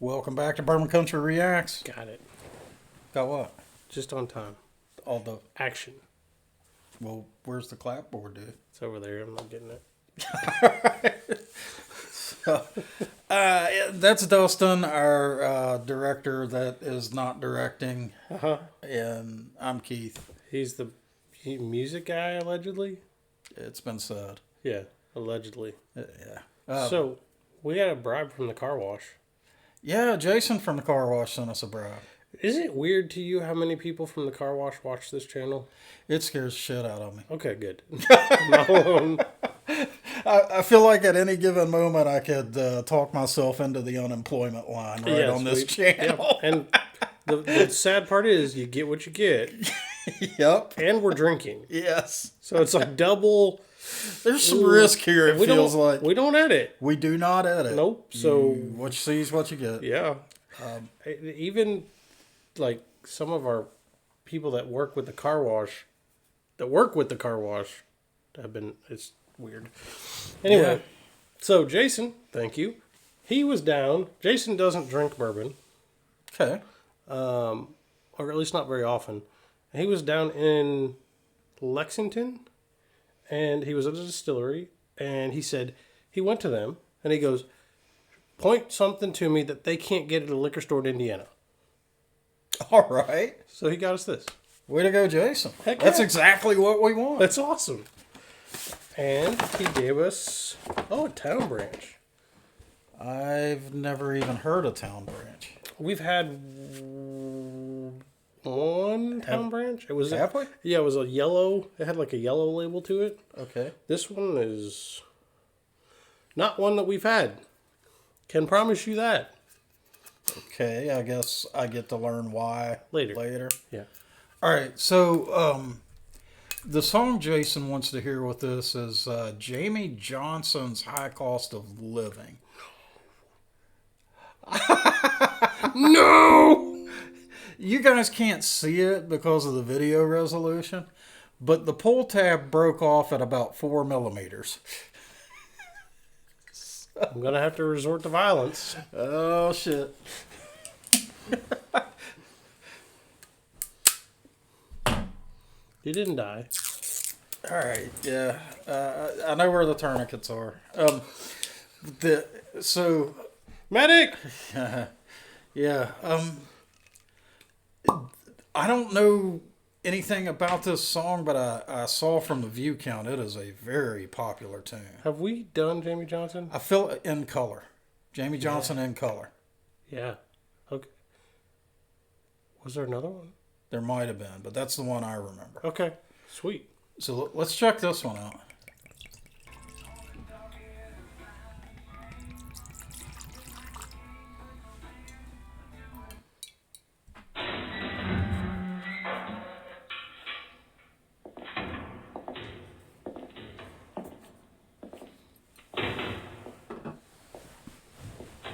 Welcome back to Bourbon Country Reacts. Got it. Got what? Just on time. All the Action. Well, where's the clapboard, dude? It's over there. I'm not getting it. So, that's Dustin, our director that is not directing. Uh-huh. And I'm Keith. He's the music guy, allegedly? It's been said. Yeah, allegedly. Yeah. So, we got a bribe from the car wash. Yeah, Jason from the car wash sent us a bribe. Is it weird to you how many people from the car wash watch this channel? It scares the shit out of me. Okay, good. I'm not alone. I feel like at any given moment I could talk myself into the unemployment line on this channel. Yep. And the sad part is you get what you get. Yep. And we're drinking. Yes. So it's like double. There's some risk here, it feels like. We don't edit. We do not edit. Nope. So what you see is what you get. Yeah. Even like some of our people that work with the car wash, have been, it's weird. Anyway, So Jason, thank you. He was down. Jason doesn't drink bourbon. Okay. Or at least not very often. He was down in Lexington, and he was at a distillery, and he said he went to them, and he goes, point something to me that they can't get at a liquor store in Indiana. All right. So he got us this. Way to go, Jason. Heck That's yeah. exactly what we want. That's awesome. And he gave us, a Town Branch. I've never even heard of Town Branch. We've had one Town Branch. It was Have we? Yeah, it was a yellow. It had like a yellow label to it. Okay. This one is not one that we've had. Can promise you that. Okay, I guess I get to learn why later. Yeah. All right, so the song Jason wants to hear with this is Jamey Johnson's High Cost of Living. No! You guys can't see it because of the video resolution, but the pull tab broke off at about 4 millimeters. I'm going to have to resort to violence. Oh, shit. He didn't die. All right, yeah. I know where the tourniquets are. Medic! Yeah. I don't know anything about this song, but I saw from the view count it is a very popular tune. Have we done Jamey Johnson? I feel it in color. Jamey Johnson in color. Yeah. Okay. Was there another one? There might have been, but that's the one I remember. Okay. Sweet. So let's check this one out.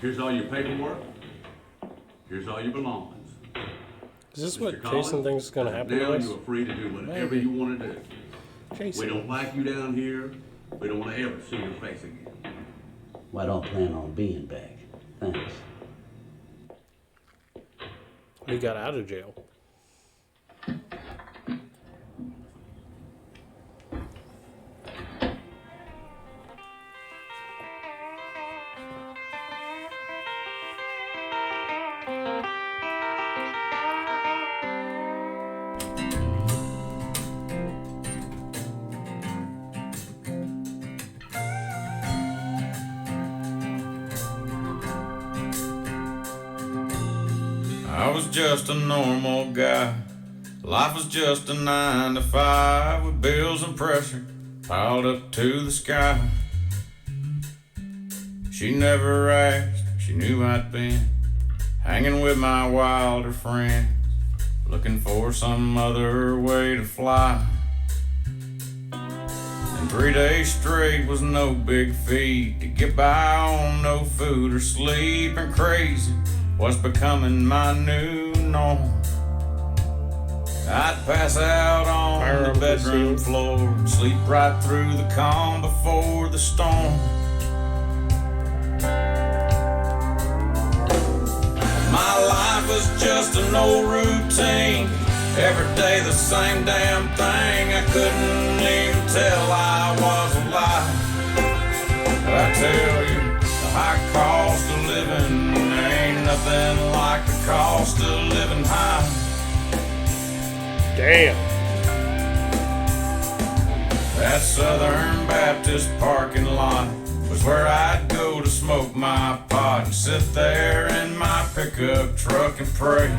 Here's all your paperwork. Here's all your belongings. Is this Mr. what Collins, Jason thinks is going to happen now to us? you are free to do whatever Maybe. you want to do. Jason. We don't like you down here. We don't want to ever see your face again. Well, I don't plan on being back. Thanks. He got out of jail. I was just a normal guy. Life was just a 9 to 5 with bills and pressure piled up to the sky. She never asked, she knew I'd been hanging with my wilder friends, looking for some other way to fly. And 3 days straight was no big feat to get by on no food or sleep, and crazy was becoming my new norm. I'd pass out on the bedroom floor and sleep right through the calm before the storm. was just an old routine. Every day the same damn thing. I couldn't even tell I was alive. I tell you, the high cost of living ain't nothing like the cost of living high. Damn. That Southern Baptist parking lot was where I'd go to smoke my pot and sit there in my pickup truck and pray.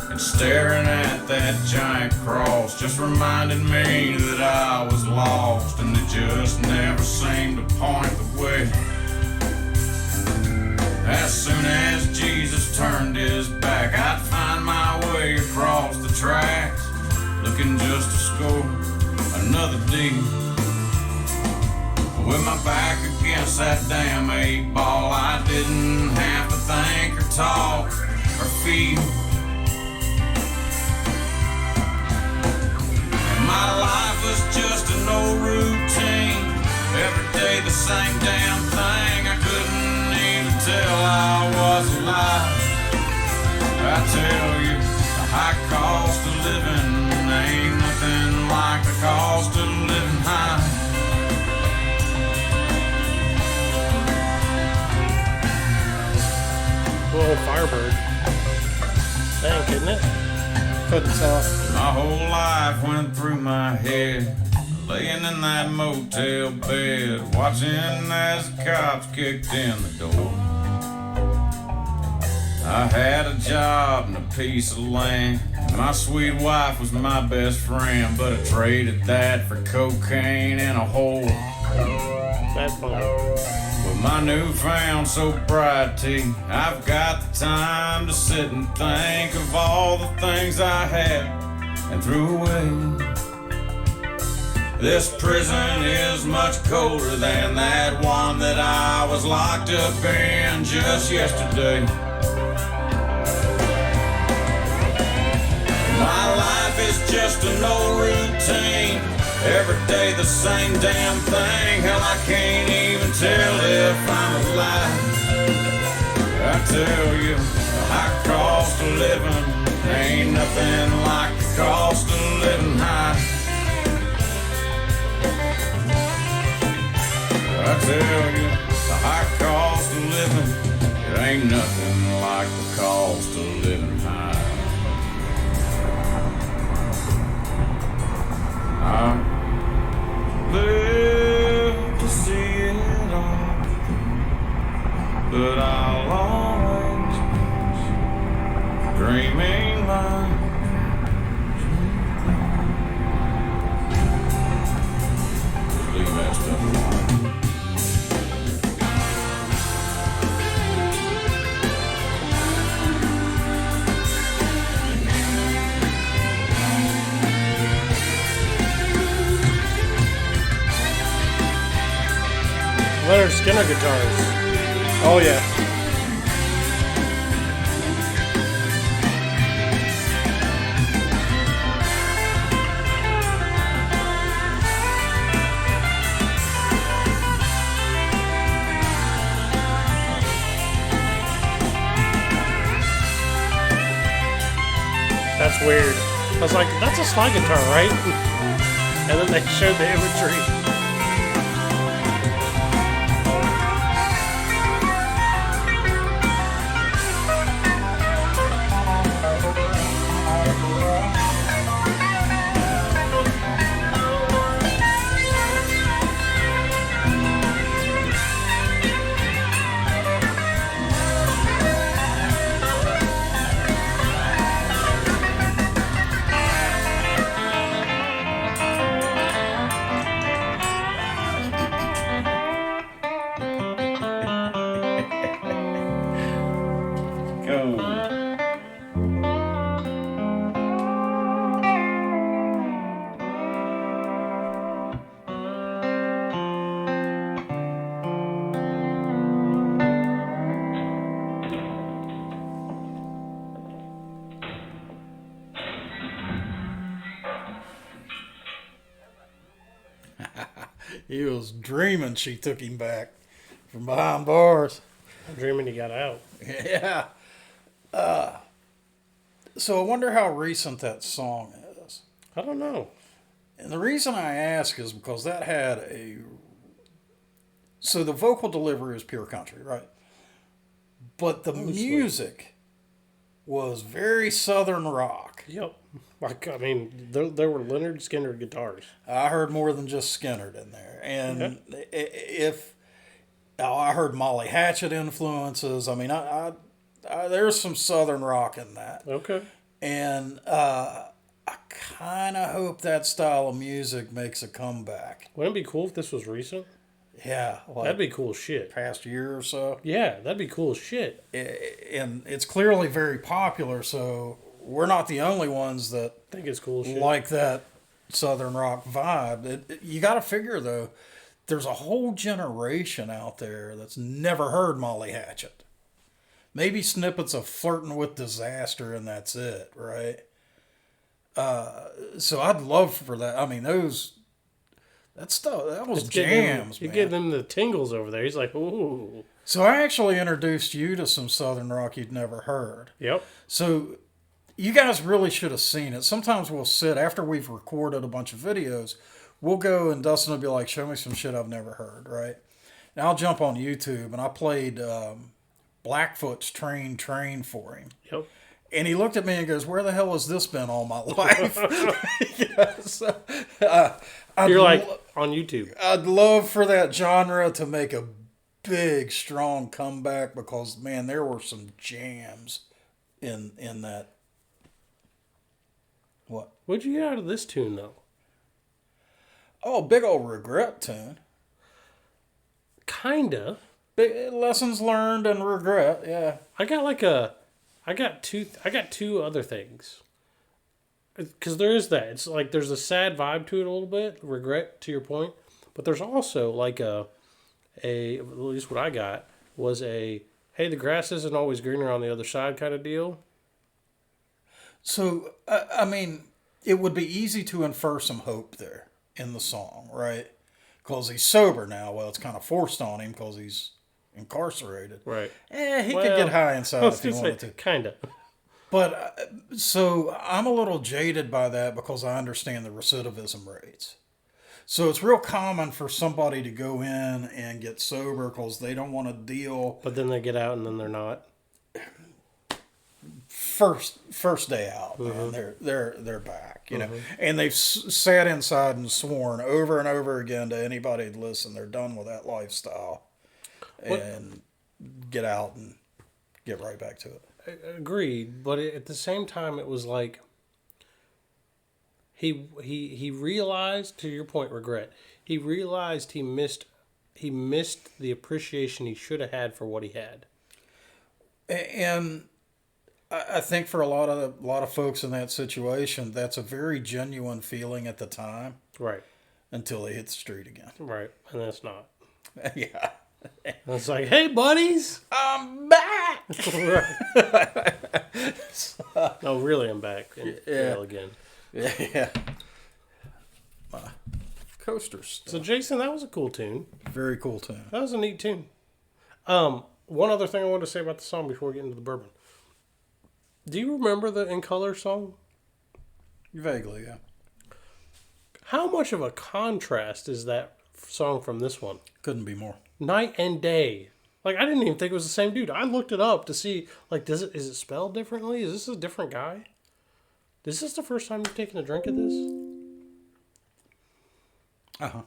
And staring at that giant cross just reminded me that I was lost and it just never seemed to point the way. As soon as Jesus turned his back, I'd find my way across the tracks, looking just to score another D. With my back against that damn 8-ball, I didn't have to think or talk or feel. And my life was just an old routine. Every day the same damn thing. I couldn't even tell I was alive. I tell you, the high cost of living ain't nothing like the cost of living high. Little Firebird. Dang, couldn't it? Couldn't tell. My whole life went through my head, laying in that motel bed, watching as the cops kicked in the door. I had a job and a piece of land. My sweet wife was my best friend, but I traded that for cocaine and a hole. That's funny. With my newfound sobriety, I've got the time to sit and think of all the things I had and threw away. This prison is much colder than that one that I was locked up in just yesterday. My life is just an old routine. Every day the same damn thing. Hell, I can't even tell if I'm alive. I tell you, the high cost of living ain't nothing like the cost of living high. I tell you, the high cost of living, it ain't nothing like the cost of living high. I live to see it all, but I'll always be dreaming like leave that stuff alone. Leonard Skinner guitars. Oh yeah. That's weird. I was like, that's a slide guitar, right? And then they showed the imagery. He was dreaming she took him back from behind bars. I'm dreaming he got out. Yeah. So I wonder how recent that song is. I don't know. And the reason I ask is because that had so the vocal delivery is pure country, right? But the music was very Southern rock. Yep. Like, I mean, there were Leonard Skinner guitars. I heard more than just Skinner in there. And if I heard Molly Hatchet influences, I mean, I there's some Southern rock in that. Okay. And I kind of hope that style of music makes a comeback. Wouldn't it be cool if this was recent? Yeah. Like That'd be cool as shit. past year or so. Yeah, that'd be cool as shit. And it's clearly very popular, so we're not the only ones that I think it's cool as shit. like that Southern rock vibe. You got to figure, though, there's a whole generation out there that's never heard Molly Hatchet. Maybe snippets of Flirting with Disaster, and that's it, right? So I'd love for that. I mean, that stuff, that was jams, You man. give them the tingles over there. He's like, ooh. So I actually introduced you to some Southern rock you'd never heard. Yep. So you guys really should have seen it. Sometimes we'll sit, after we've recorded a bunch of videos, we'll go and Dustin will be like, show me some shit I've never heard, right? And I'll jump on YouTube, and I played Blackfoot's Train for him. Yep. And he looked at me and goes, where the hell has this been all my life? Yes. You're like, on YouTube. I'd love for that genre to make a big, strong comeback because, man, there were some jams in that. What? What'd you get out of this tune, though? Oh, big old regret tune. Kinda. Big lessons learned and regret, yeah. I got two other things. Because there is that. It's like there's a sad vibe to it a little bit, regret to your point. But there's also like at least what I got was hey, the grass isn't always greener on the other side kind of deal. So, I mean, it would be easy to infer some hope there in the song, right? Because he's sober now. Well, it's kind of forced on him because he's incarcerated. Right. He could get high inside if he wanted to. Kind of. But, so I'm a little jaded by that because I understand the recidivism rates. So it's real common for somebody to go in and get sober because they don't want to deal. But then they get out and then they're not. First day out, man, they're back, you know, and they've sat inside and sworn over and over again to anybody to listen. They're done with that lifestyle, and get out and get right back to it. Agreed, but at the same time, it was like he realized, to your point, regret. He realized he missed the appreciation he should have had for what he had, and I think for a lot of folks in that situation, that's a very genuine feeling at the time, right? Until they hit the street again, Right, and that's not. Yeah. And it's like, hey, buddies, I'm back. No, really, I'm back in jail again. Yeah. Coasters. So, Jason, that was a cool tune. Very cool tune. That was a neat tune. One other thing I wanted to say about the song before we get into the bourbon. Do you remember the In Color song? Vaguely, yeah. How much of a contrast is that song from this one? Couldn't be more. Night and day. Like, I didn't even think it was the same dude. I looked it up to see, like, is it spelled differently? Is this a different guy? Is this the first time you've taken a drink of this? Uh-huh.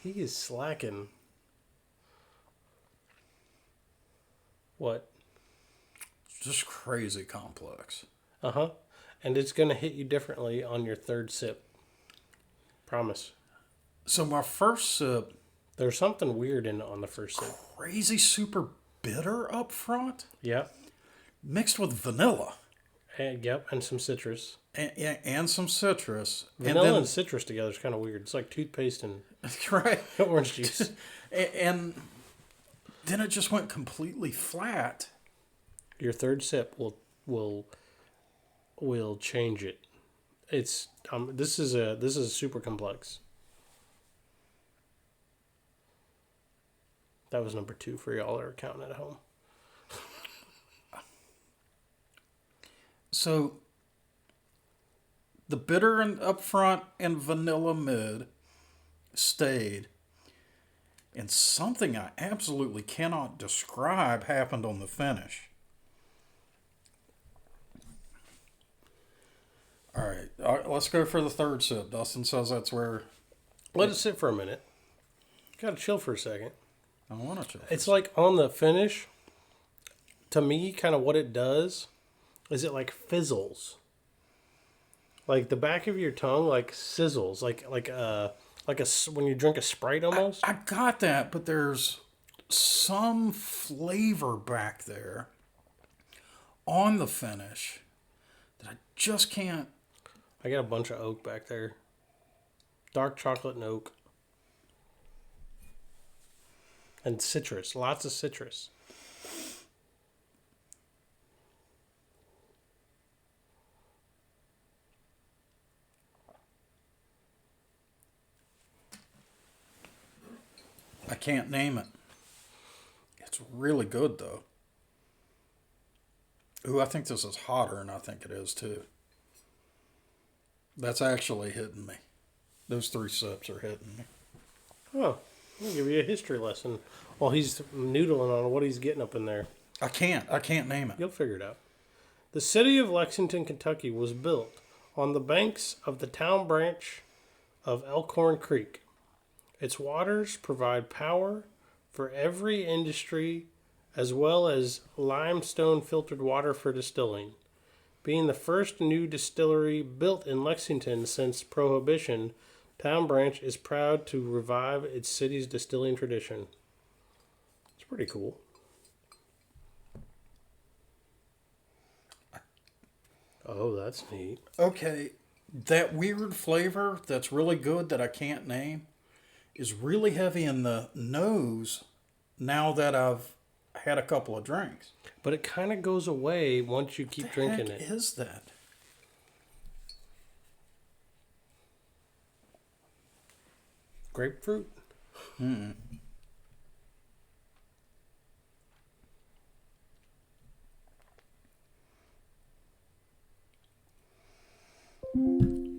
He is slacking. What? Just crazy complex. Uh-huh. And it's going to hit you differently on your third sip. Promise. So my first sip, There's something weird in it on the first sip. crazy super bitter up front, Yep. mixed with vanilla And some citrus. and some citrus. Vanilla and citrus together is kind of weird. It's like toothpaste and Right. orange juice. And then it just went completely flat. Your third sip will change it. It's this is super complex. That was number 2 for y'all that are counting at home. So the bitter and up front and vanilla mid stayed. And something I absolutely cannot describe happened on the finish. All right, let's go for the third sip. Dustin says that's where... Let it sit for a minute. Gotta chill for a second. I want to chill. It's like on the finish, to me, kind of what it does is it like fizzles. Like the back of your tongue like sizzles. Like when you drink a Sprite almost. I got that, but there's some flavor back there on the finish that I just can't... I got a bunch of oak back there. Dark chocolate and oak. And citrus. Lots of citrus. I can't name it. It's really good, though. Ooh, I think this is hotter, and I think it is, too. That's actually hitting me. Those 3 sips are hitting me. Oh, I'll give you a history lesson while he's noodling on what he's getting up in there. I can't name it. You'll figure it out. The city of Lexington, Kentucky was built on the banks of the Town Branch of Elkhorn Creek. Its waters provide power for every industry as well as limestone filtered water for distilling. Being the first new distillery built in Lexington since Prohibition, Town Branch is proud to revive its city's distilling tradition. It's pretty cool. Oh, that's neat. Okay, that weird flavor that's really good that I can't name is really heavy in the nose now that I've had a couple of drinks. But it kind of goes away once you keep drinking it. What is that? Grapefruit?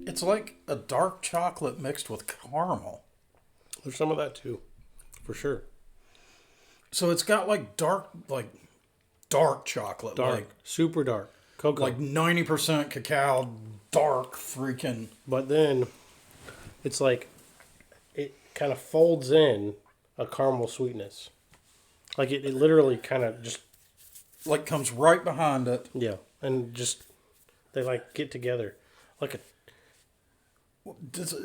It's like a dark chocolate mixed with caramel. There's some of that too, for sure. So it's got like dark chocolate. Dark, Like, super dark. Cocoa. like 90% cacao, dark freaking... But then it's like it kind of folds in a caramel sweetness. Like it literally kind of just... Like comes right behind it. Yeah. And just, they like get together. Like a...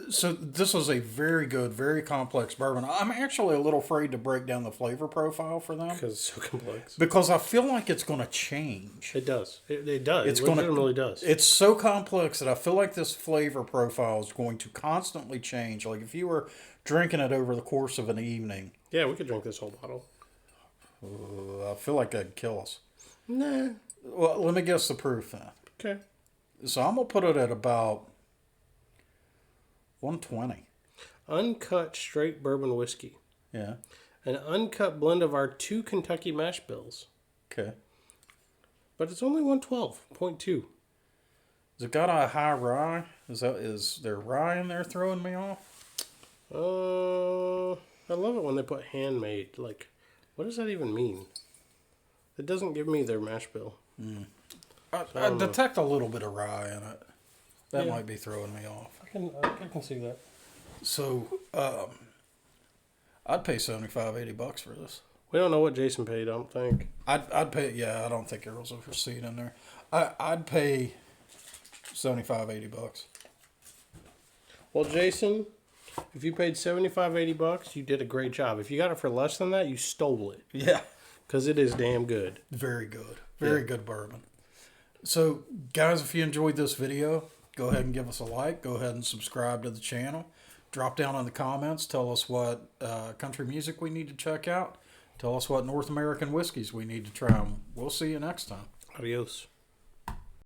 So this is a very good, very complex bourbon. I'm actually a little afraid to break down the flavor profile for them. Because it's so complex. Because I feel like it's going to change. It does. It does. It's It going legitimately does. It's so complex that I feel like this flavor profile is going to constantly change. Like if you were drinking it over the course of an evening, Yeah, we could drink this whole bottle. I feel like that'd kill us. Nah. Well, let me guess the proof then. Okay. So I'm going to put it at about 120. Uncut straight bourbon whiskey. Yeah. An uncut blend of our 2 Kentucky mash bills. Okay. But it's only 112.2. Has it got a high rye? Is there rye in there throwing me off? I love it when they put handmade. Like, what does that even mean? It doesn't give me their mash bill. I detect a little bit of rye in it. That Yeah. might be throwing me off. I can see that. So, I'd pay $75-$80 for this. We don't know what Jason paid, I don't think. I'd pay. Yeah, I don't think there was a receipt in there. I'd pay $75-$80. Well, Jason, if you paid $75-$80, you did a great job. If you got it for less than that, you stole it. Yeah, Because it is damn good. very good, very good bourbon. So, guys, if you enjoyed this video, go ahead and give us a like. Go ahead and subscribe to the channel. Drop down in the comments. Tell us what country music we need to check out. Tell us what North American whiskeys we need to try. We'll see you next time. Adios.